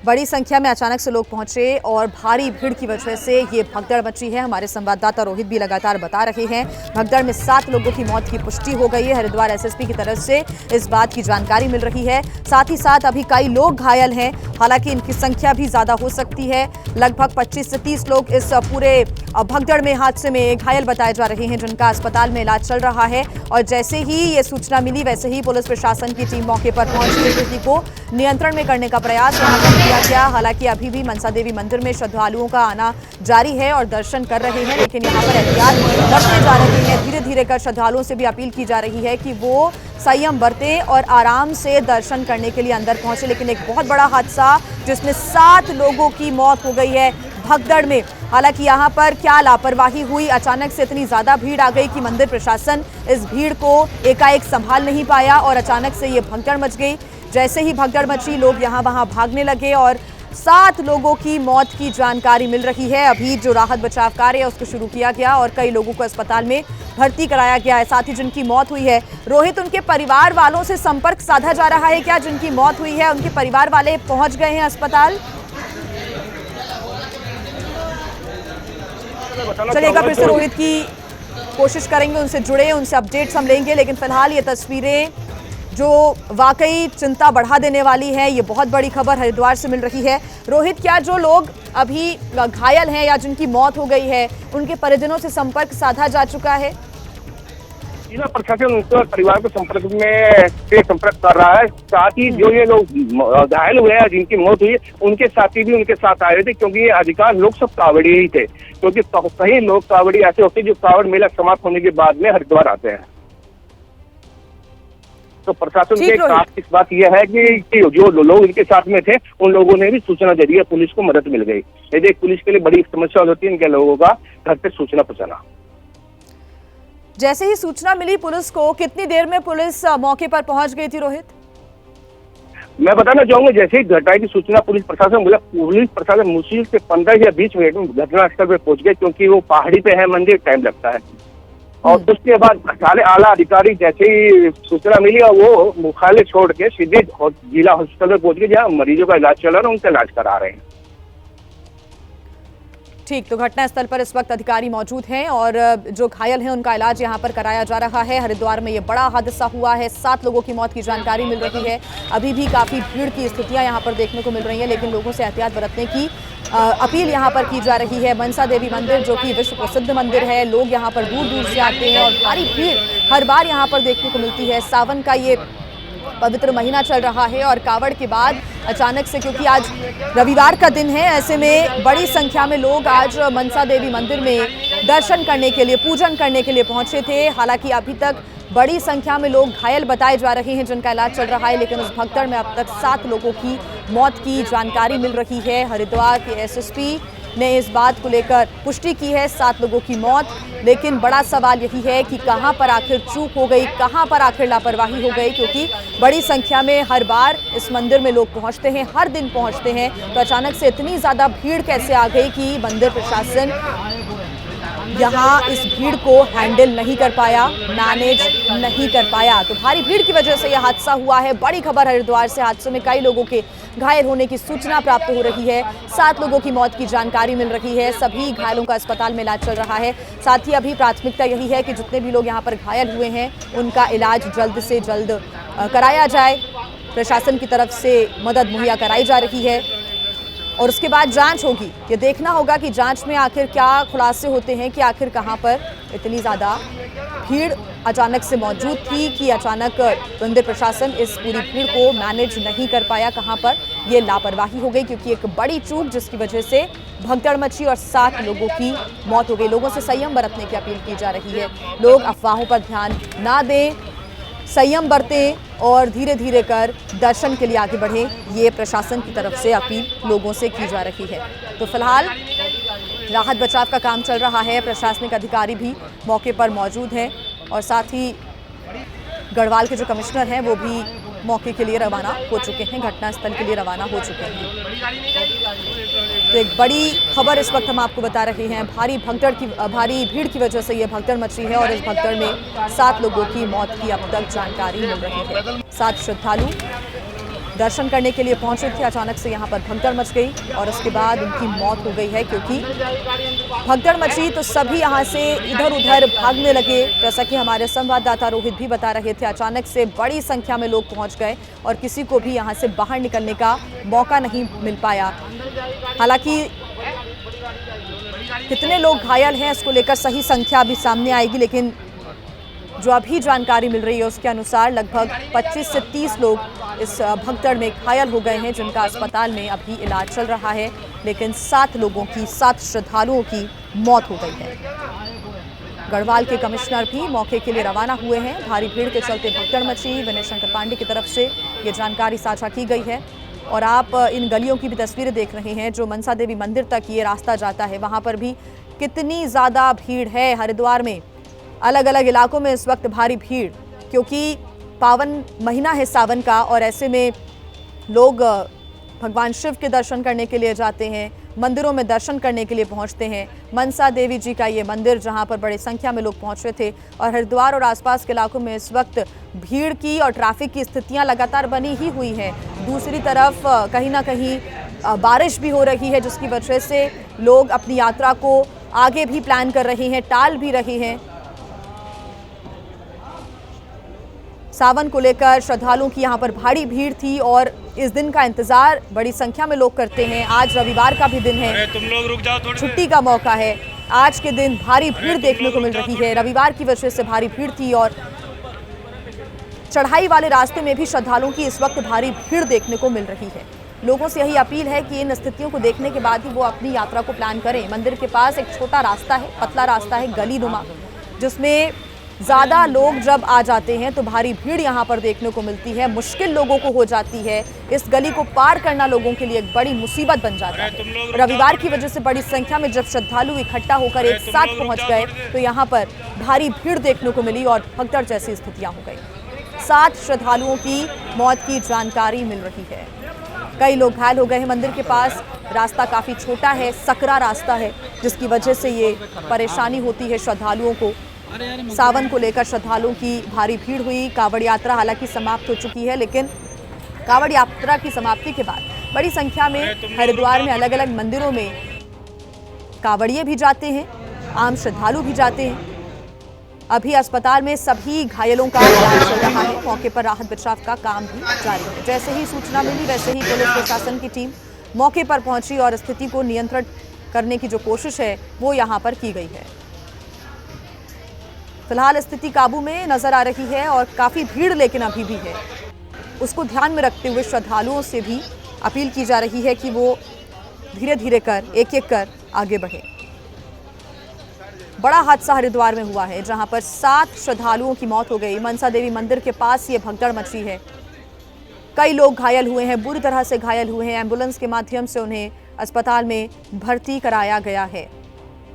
बड़ी संख्या में अचानक से लोग पहुंचे और भारी भीड़ की वजह से ये भगदड़ मची है। हमारे संवाददाता रोहित भी लगातार बता रहे हैं, भगदड़ में 7 लोगों की मौत की पुष्टि हो गई है। हरिद्वार एसएसपी की तरफ से इस बात की जानकारी मिल रही है। साथ ही साथ अभी कई लोग घायल हैं, हालांकि इनकी संख्या भी ज्यादा हो सकती है। लगभग 25 से 30 लोग इस पूरे भगदड़ में हादसे में घायल बताए जा रहे हैं, जिनका अस्पताल में इलाज चल रहा है। और जैसे ही ये सूचना मिली वैसे ही पुलिस प्रशासन की टीम मौके पर पहुंची स्थिति को नियंत्रण में करने का प्रयास यहाँ पर किया गया। हालांकि अभी भी मनसा देवी मंदिर में श्रद्धालुओं का आना जारी है और दर्शन कर रहे हैं, लेकिन यहाँ पर एहतियात बरतने जा रहे हैं। धीरे धीरे कर श्रद्धालुओं से भी अपील की जा रही है कि वो संयम बरतें और आराम से दर्शन करने के लिए अंदर पहुंचे। लेकिन एक बहुत बड़ा हादसा जिसमें 7 लोगों की मौत हो गई है भगदड़ में। हालांकि यहाँ पर क्या लापरवाही हुई, अचानक से इतनी ज्यादा भीड़ आ गई कि मंदिर प्रशासन इस भीड़ को एकाएक संभाल नहीं पाया और अचानक से ये भगदड़ मच गई। जैसे ही भगदड़ मची, लोग यहाँ वहाँ भागने लगे और 7 लोगों की मौत की जानकारी मिल रही है। अभी जो राहत बचाव कार्य है उसको शुरू किया गया और कई लोगों को अस्पताल में भर्ती कराया गया है। साथ ही जिनकी मौत हुई है, रोहित, उनके परिवार वालों से संपर्क साधा जा रहा है क्या? जिनकी मौत हुई है उनके परिवार वाले पहुंच गए हैं अस्पताल? चलिएगा, फिर से रोहित की कोशिश करेंगे, उनसे जुड़े, उनसे अपडेट्स हम लेंगे। लेकिन फिलहाल ये तस्वीरें जो वाकई चिंता बढ़ा देने वाली है, ये बहुत बड़ी खबर हरिद्वार से मिल रही है। रोहित, क्या जो लोग अभी घायल हैं या जिनकी मौत हो गई है उनके परिजनों से संपर्क साधा जा चुका है? जिला प्रशासन उनके परिवार के संपर्क कर रहा है। साथ ही जो ये लोग घायल हुए हैं, जिनकी मौत हुई, उनके साथी भी उनके साथ आए थे, क्योंकि ये अधिकांश लोग सब कांवड़िए ही थे। क्योंकि कई लोग कांवड़ी ऐसे होते हैं जो कांवड़ मेला समाप्त होने के बाद में हरिद्वार आते हैं। तो प्रशासन के खास इस बात यह है कि जो लोग इनके साथ में थे उन लोगों ने भी सूचना दे दी, पुलिस को मदद मिल गई। यदि पुलिस के लिए बड़ी समस्या होती है इनके लोगों का घर पे सूचना पहुंचाना। जैसे ही सूचना मिली पुलिस को, कितनी देर में पुलिस मौके पर पहुंच गई थी रोहित? मैं बताना चाहूंगा, जैसे ही घटना की सूचना पुलिस प्रशासन मुश्किल से 15 या 20 मिनट में घटनास्थल पे पहुंच गए, क्योंकि वो पहाड़ी पे है मंदिर, टाइम लगता है। और उसके बाद सारे आला अधिकारी जैसे ही सूचना मिली और वो मुख्यालय छोड़ के सीधे जिला हॉस्पिटल में पहुंच गए, जहाँ मरीजों का इलाज चल रहा है, उनका इलाज करा रहे हैं। ठीक, तो घटनास्थल पर इस वक्त अधिकारी मौजूद हैं और जो घायल हैं उनका इलाज यहां पर कराया जा रहा है। हरिद्वार में ये बड़ा हादसा हुआ है, 7 लोगों की मौत की जानकारी मिल रही है। अभी भी काफी भीड़ की स्थितियां यहां पर देखने को मिल रही हैं, लेकिन लोगों से एहतियात बरतने की अपील यहां पर की जा रही है। मनसा देवी मंदिर जो कि विश्व प्रसिद्ध मंदिर है, लोग यहां पर दूर दूर से आते हैं और भारी भीड़ हर बार यहां पर देखने को मिलती है। सावन का ये पवित्र महीना चल रहा है और कावड़ के बाद अचानक से, क्योंकि आज रविवार का दिन है, ऐसे में बड़ी संख्या में लोग आज मनसा देवी मंदिर में दर्शन करने के लिए, पूजन करने के लिए पहुंचे थे। हालांकि अभी तक बड़ी संख्या में लोग घायल बताए जा रहे हैं, जिनका इलाज चल रहा है। लेकिन उस भगदड़ में अब तक 7 लोगों की मौत की जानकारी मिल रही है। हरिद्वार के एसएसपी ने इस बात को लेकर पुष्टि की है, 7 लोगों की मौत। लेकिन बड़ा सवाल यही है कि कहां पर आखिर चूक हो गई, कहां पर आखिर लापरवाही हो गई, क्योंकि बड़ी संख्या में हर बार इस मंदिर में लोग पहुंचते हैं, हर दिन पहुंचते हैं। तो अचानक से इतनी ज्यादा भीड़ कैसे आ गई कि मंदिर प्रशासन यहाँ इस भीड़ को हैंडल नहीं कर पाया, मैनेज नहीं कर पाया। तो भारी भीड़ की वजह से यह हादसा हुआ है। बड़ी खबर हरिद्वार से, हादसे में कई लोगों के घायल होने की सूचना प्राप्त हो रही है। 7 लोगों की मौत की जानकारी मिल रही है। सभी घायलों का अस्पताल में इलाज चल रहा है। साथ ही अभी प्राथमिकता यही है कि जितने भी लोग यहाँ पर घायल हुए हैं उनका इलाज जल्द से जल्द कराया जाए। प्रशासन की तरफ से मदद मुहैया कराई जा रही है और उसके बाद जांच होगी। ये देखना होगा कि जांच में आखिर क्या खुलासे होते हैं कि आखिर कहां पर इतनी ज़्यादा भीड़ अचानक से मौजूद थी, कि अचानक मंदिर प्रशासन इस पूरी भीड़ को मैनेज नहीं कर पाया, कहां पर ये लापरवाही हो गई। क्योंकि एक बड़ी चूक जिसकी वजह से भगदड़ मची और 7 लोगों की मौत हो गई। लोगों से संयम बरतने की अपील की जा रही है। लोग अफवाहों पर ध्यान ना दें, संयम बरतें और धीरे धीरे कर दर्शन के लिए आगे बढ़ें, ये प्रशासन की तरफ से अपील लोगों से की जा रही है। तो फिलहाल राहत बचाव का काम चल रहा है, प्रशासनिक अधिकारी भी मौके पर मौजूद हैं और साथ ही गढ़वाल के जो कमिश्नर हैं वो भी मौके के लिए रवाना हो चुके हैं, घटनास्थल के लिए रवाना हो चुके हैं। तो एक बड़ी खबर इस वक्त हम आपको बता रहे हैं, भारी भीड़ की वजह से ये भगदड़ मची है और इस भगदड़ में 7 लोगों की मौत की अब तक जानकारी मिल रही है। 7 श्रद्धालु दर्शन करने के लिए पहुंचे थे। अचानक से यहाँ पर भगदड़ मच गई और उसके बाद उनकी मौत हो गई है, क्योंकि भगदड़ मची तो सभी यहाँ से इधर उधर भागने लगे। जैसा कि हमारे संवाददाता रोहित भी बता रहे थे, अचानक से बड़ी संख्या में लोग पहुंच गए और किसी को भी यहाँ से बाहर निकलने का मौका नहीं मिल पाया। हालांकि कितने लोग घायल हैं इसको लेकर सही संख्या अभी सामने आएगी, लेकिन जो अभी जानकारी मिल रही है उसके अनुसार लगभग 25 से 30 लोग इस भगदड़ में घायल हो गए हैं, जिनका अस्पताल में अभी इलाज चल रहा है। लेकिन 7 श्रद्धालुओं की मौत हो गई है। गढ़वाल के कमिश्नर भी मौके के लिए रवाना हुए हैं। भारी भीड़ के चलते भगदड़ मची। विनय शंकर पांडे की तरफ से ये जानकारी साझा की गई है। और आप इन गलियों की भी तस्वीरें देख रहे हैं जो मनसा देवी मंदिर तक ये रास्ता जाता है, वहां पर भी कितनी ज्यादा भीड़ है। हरिद्वार में अलग अलग इलाकों में इस वक्त भारी भीड़, क्योंकि पावन महीना है सावन का और ऐसे में लोग भगवान शिव के दर्शन करने के लिए जाते हैं, मंदिरों में दर्शन करने के लिए पहुंचते हैं। मनसा देवी जी का ये मंदिर जहां पर बड़ी संख्या में लोग पहुंच रहे थे। और हरिद्वार और आसपास के इलाकों में इस वक्त भीड़ की और ट्रैफिक की स्थितियां लगातार बनी ही हुई हैं। दूसरी तरफ कहीं ना कहीं बारिश भी हो रही है, जिसकी वजह से लोग अपनी यात्रा को आगे भी प्लान कर रहे हैं, टाल भी रहे हैं। सावन को लेकर श्रद्धालुओं की यहाँ पर भारी भीड़ थी और इस दिन का इंतजार बड़ी संख्या में लोग करते हैं। आज रविवार का भी दिन है, तुम लोग रुक जाओ, छुट्टी का मौका है। आज के दिन भारी भीड़ देखने को मिल रही है। रविवार की वजह से भारी भीड़ थी और चढ़ाई वाले रास्ते में भी श्रद्धालुओं की इस वक्त भारी भीड़ देखने को मिल रही है। लोगों से यही अपील है कि इन स्थितियों को देखने के बाद ही वो अपनी यात्रा को प्लान करें। मंदिर के पास एक छोटा रास्ता है, पतला रास्ता है, गली नुमा, जिसमें ज़्यादा लोग जब आ जाते हैं तो भारी भीड़ यहाँ पर देखने को मिलती है। मुश्किल लोगों को हो जाती है। इस गली को पार करना लोगों के लिए एक बड़ी मुसीबत बन जाता है। रविवार की वजह से बड़ी संख्या में जब श्रद्धालु इकट्ठा होकर एक साथ पहुँच गए तो यहाँ पर भारी भीड़ देखने को मिली और भगदड़ जैसी स्थितियाँ हो गई। 7 श्रद्धालुओं की मौत की जानकारी मिल रही है। कई लोग घायल हो गए हैं। मंदिर के पास रास्ता काफ़ी छोटा है, सकरा रास्ता है, जिसकी वजह से ये परेशानी होती है श्रद्धालुओं को। सावन को लेकर श्रद्धालुओं की भारी भीड़ हुई। कावड़ यात्रा हालांकि समाप्त हो चुकी है, लेकिन कावड़ यात्रा की समाप्ति के बाद बड़ी संख्या में हरिद्वार में अलग अलग मंदिरों में कावड़िए भी जाते हैं, आम श्रद्धालु भी जाते हैं। अभी अस्पताल में सभी घायलों का इलाज चल रहा है। मौके पर राहत बचाव का काम भी जारी है। जैसे ही सूचना मिली वैसे ही पुलिस प्रशासन की टीम मौके पर पहुंची और स्थिति को नियंत्रण करने की जो कोशिश है वो यहाँ पर की गई है। फिलहाल स्थिति काबू में नजर आ रही है और काफी भीड़ लेकिन अभी भी है। उसको ध्यान में रखते हुए श्रद्धालुओं से भी अपील की जा रही है कि वो धीरे धीरे कर एक एक कर आगे बढ़े। बड़ा हादसा हरिद्वार में हुआ है, जहां पर 7 श्रद्धालुओं की मौत हो गई। मनसा देवी मंदिर के पास ये भगदड़ मची है। कई लोग घायल हुए हैं, बुरी तरह से घायल हुए हैं। एम्बुलेंस के माध्यम से उन्हें अस्पताल में भर्ती कराया गया है।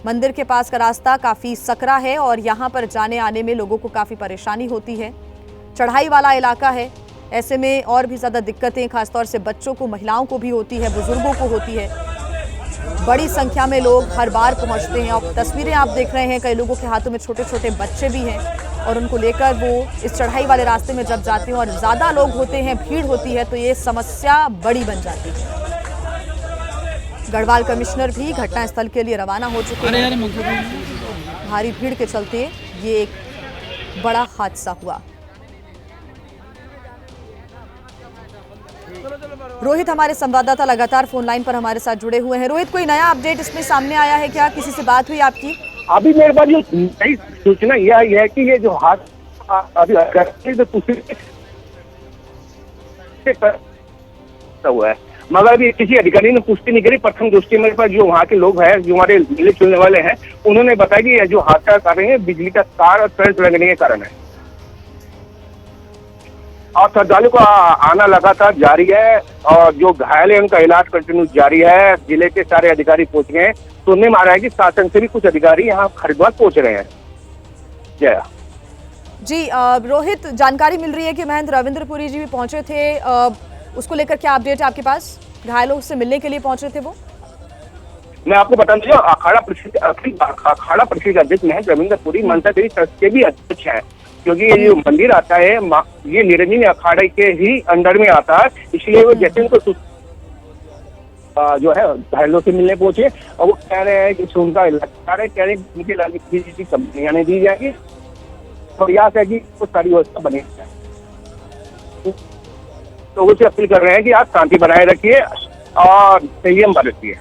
मंदिर के पास का रास्ता काफ़ी सकरा है और यहाँ पर जाने आने में लोगों को काफ़ी परेशानी होती है। चढ़ाई वाला इलाका है, ऐसे में और भी ज़्यादा दिक्कतें खासतौर से बच्चों को, महिलाओं को भी होती है, बुजुर्गों को होती है। बड़ी संख्या में लोग हर बार पहुँचते हैं और तस्वीरें आप देख रहे हैं, कई लोगों के हाथों में छोटे छोटे बच्चे भी हैं और उनको लेकर वो इस चढ़ाई वाले रास्ते में जब जाते हैं और ज़्यादा लोग होते हैं, भीड़ होती है, तो ये समस्या बड़ी बन जाती है। गढ़वाल कमिश्नर भी घटनास्थल के लिए रवाना हो चुके हैं। भारी भीड़ के चलते ये एक बड़ा हादसा हुआ। रोहित हमारे संवाददाता लगातार फोन लाइन पर हमारे साथ जुड़े हुए हैं। रोहित, कोई नया अपडेट इसमें सामने आया है क्या? किसी से बात हुई आपकी? अभी मेरे पास जो नई सूचना यह है कि ये जो हादसा अभी हुआ है, मगर अभी किसी अधिकारी ने पुष्टि नहीं करी। प्रथम दृष्टि में पर जो वहाँ के लोग हैं, जो हमारे मिले चुनने वाले हैं, उन्होंने बताया कि यह जो हादसा कर रहे हैं बिजली का तार और करंट लगने के कारण है और श्रद्धालु का आना लगातार जारी है और जो घायल है उनका इलाज कंटिन्यू जारी है। जिले के सारे अधिकारी पहुंच गए हैं। सुनने में आ रहा है कि शासन से भी कुछ अधिकारी यहाँ हरिद्वार पहुंच रहे हैं। जया जी, रोहित, जानकारी मिल रही है कि महंत रविंद्रपुरी जी भी पहुंचे थे। उसको लेकर क्या अपडेट है आपके पास? घायलों से मिलने के लिए पहुंचे थे वो? मैं आपको बता दूं, अखाड़ा परिषद अध्यक्ष महंत रविंद्रपुरी मनसा देवी ट्रस्ट के भी अध्यक्ष हैं। क्योंकि ये जो मंदिर आता है ये निरंजनी अखाड़े के ही अंडर में आता है, इसलिए वो जैसे उनको जो है घायलों से मिलने पहुंचे और वो कह रहे हैं कि उनका इलाज करा रहे, कह रहे हैं कि उनके इलाज की कंपनियां नहीं दी जाएगी, प्रयास है कि वो सारी व्यवस्था बनी जाए। लोगों से अपील कर रहे हैं कि आप शांति बनाए रखिए और संयम बरतिए।